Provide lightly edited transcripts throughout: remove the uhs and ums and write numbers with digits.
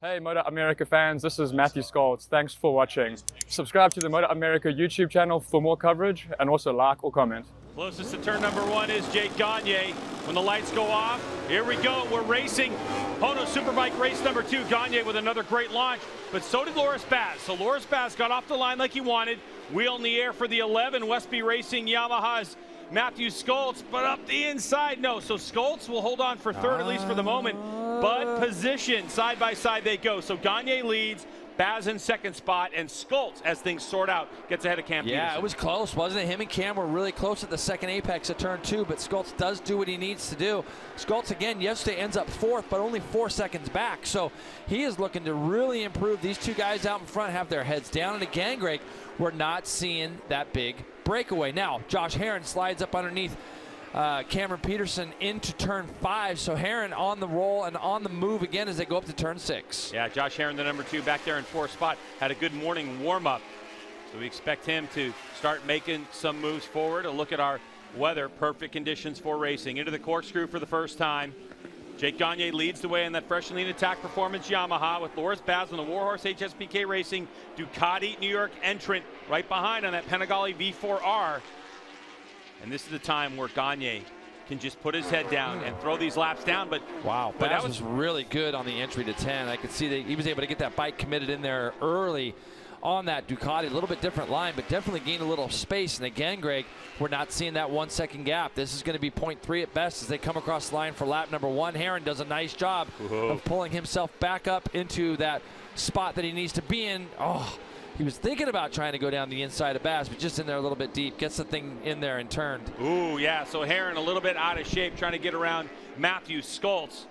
Hey MotoAmerica fans, this is Matthew Scholz. Thanks for watching. Subscribe to the MotoAmerica YouTube channel for more coverage, and also like or comment. Closest to turn number one is Jake Gagne. When the lights go off, here we go. We're racing HONOS Superbike race number 2. Gagne with another great launch, but so did Loris Baz. So Loris Baz got off the line like he wanted. Wheel in the air for the 11. Westby Racing Yamaha's Matthew Scholz, but up the inside, no. So Scholz will hold on for third, at least for the moment. But position, side by side they go. So Gagne leads, Baz in second spot, and Scholz, as things sort out, gets ahead of Cam Peterson. Yeah, it was close, wasn't it? Him and Cam were really close at the second apex of turn 2, but Scholz does do what he needs to do. Scholz, again, yesterday ends up 4th, but only 4 seconds back. So he is looking to really improve. These two guys out in front have their heads down, and again, Greg, we're not seeing that big breakaway. Now, Josh Herrin slides up underneath Cameron Peterson into turn 5, so Herrin on the roll and on the move again as they go up to turn 6. Yeah, Josh Herrin, the number 2, back there in 4th spot, had a good morning warm-up. So we expect him to start making some moves forward. A look at our weather, perfect conditions for racing. Into the corkscrew for the first time. Jake Gagne leads the way in that fresh and lean attack performance Yamaha, with Loris Baz on the Warhorse HSBK Racing Ducati New York entrant right behind on that Panigale V4R. And this is the time where Gagne can just put his head down and throw these laps down. But wow, that was really good on the entry to 10. I could see that he was able to get that bike committed in there early on that Ducati. A little bit different line, but definitely gained a little space. And again, Greg, we're not seeing that 1 second gap. This is going to be 0.3 at best as they come across the line for lap number 1. Herrin does a nice job of pulling himself back up into that spot that he needs to be in. Oh, he was thinking about trying to go down the inside of Baz, but just in there a little bit deep. Gets the thing in there and turned. Ooh, yeah, so Herrin a little bit out of shape trying to get around Matthew Scholz.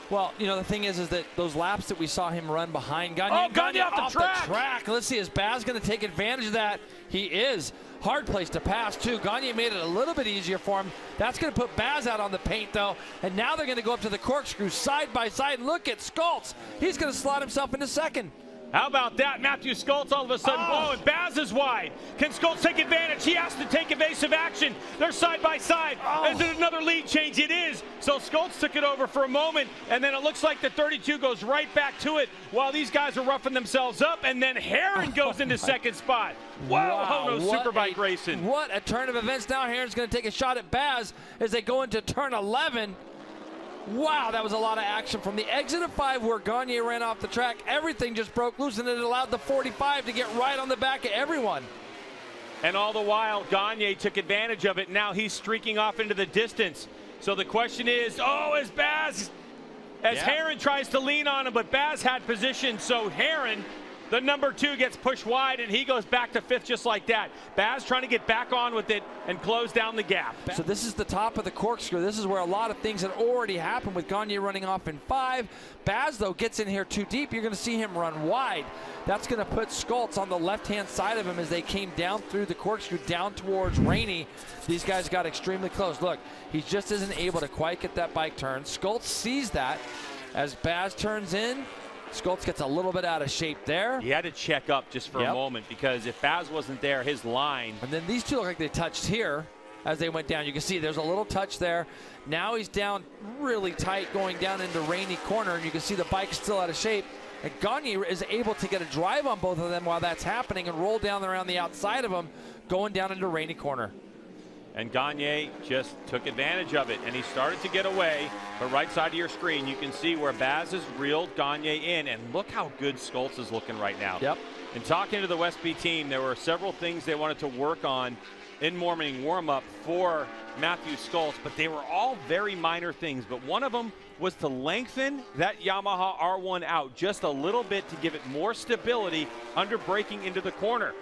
Well, you know, the thing is that those laps that we saw him run behind Gagne, oh, Gagne off the track. Let's see, is Baz going to take advantage of that? He is. Hard place to pass, too. Gagne made it a little bit easier for him. That's going to put Baz out on the paint, though. And now they're going to go up to the corkscrew side by side. And look at Scholz. He's going to slot himself into second. How about that? Matthew Scholz all of a sudden, and Baz is wide. Can Scholz take advantage? He has to take evasive action. They're side by side. Is it another lead change? It is. So Scholz took it over for a moment, and then it looks like the 32 goes right back to it while these guys are roughing themselves up, and then Herrin goes into second spot. Wow, HONOS Superbike racing. What a turn of events. Now Herrin's going to take a shot at Baz as they go into turn 11. Wow, that was a lot of action from the exit of 5 where Gagne ran off the track. Everything just broke loose, and it allowed the 45 to get right on the back of everyone. And all the while, Gagne took advantage of it. Now he's streaking off into the distance. So the question is, as Baz, Herrin tries to lean on him, but Baz had position, so Herrin, the number 2, gets pushed wide, and he goes back to 5th just like that. Baz trying to get back on with it and close down the gap. So this is the top of the corkscrew. This is where a lot of things had already happened with Gagne running off in 5. Baz, though, gets in here too deep. You're going to see him run wide. That's going to put Scholz on the left-hand side of him as they came down through the corkscrew down towards Rainey. These guys got extremely close. Look, he just isn't able to quite get that bike turned. Scholz sees that as Baz turns in. Scholz gets a little bit out of shape there. He had to check up just for a moment, because if Baz wasn't there, his line. And then these two look like they touched here as they went down. You can see there's a little touch there. Now he's down really tight going down into Rainey corner, and you can see the bike still out of shape. And Gagne is able to get a drive on both of them while that's happening and roll down around the outside of them, going down into Rainey corner. And Gagne just took advantage of it, and he started to get away. But right side of your screen, you can see where Baz has reeled Gagne in, and look how good Scholz is looking right now. Yep. And talking to the Westby team, there were several things they wanted to work on in morning warm-up for Matthew Scholz, but they were all very minor things. But one of them was to lengthen that Yamaha R1 out just a little bit to give it more stability under braking into the corner.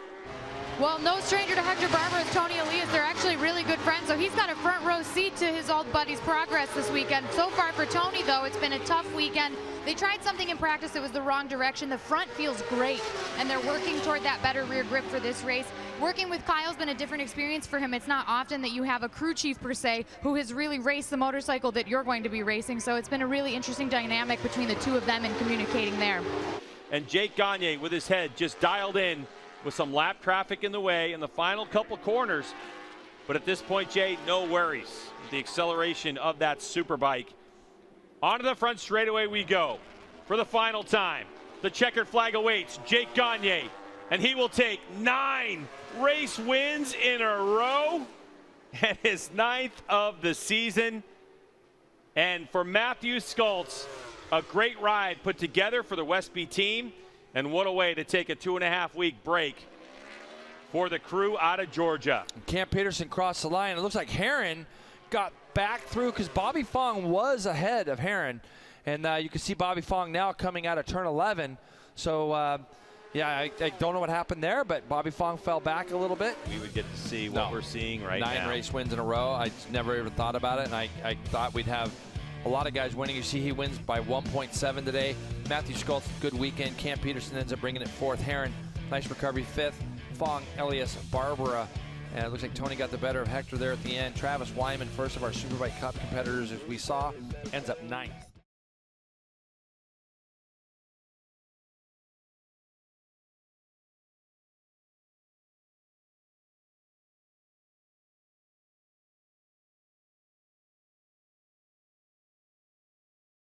Well, no stranger to Hector Barber is Tony Elias. They're actually really good friends, so he's got a front row seat to his old buddy's progress this weekend. So far for Tony, though, it's been a tough weekend. They tried something in practice that was the wrong direction. The front feels great, and they're working toward that better rear grip for this race. Working with Kyle's been a different experience for him. It's not often that you have a crew chief, per se, who has really raced the motorcycle that you're going to be racing, so it's been a really interesting dynamic between the two of them in communicating there. And Jake Gagne with his head just dialed in with some lap traffic in the way in the final couple corners. But at this point, Jay, no worries with the acceleration of that Superbike. Onto the front straightaway we go. for the final time. The checkered flag awaits Jake Gagne, and he will take 9 race wins in a row and his 9th of the season. And for Matthew Skoltz, a great ride put together for the Westby team, and what a way to take a 2.5-week break for the crew out of Georgia. Cam Peterson crossed the line. It looks like Herron got back through because Bobby Fong was ahead of Herron. And you can see Bobby Fong now coming out of turn 11. So, yeah, I don't know what happened there, but Bobby Fong fell back a little bit. We would get to see what we're seeing right now. 9 race wins in a row. I never even thought about it, and I thought we'd have a lot of guys winning. You see he wins by 1.7 today. Matthew Skoltz, good weekend. Cam Peterson ends up bringing it 4th. Herron, nice recovery, 5th. Fong, Elias, Barbara. And it looks like Tony got the better of Hector there at the end. Travis Wyman, first of our Superbike Cup competitors, as we saw, ends up 9th.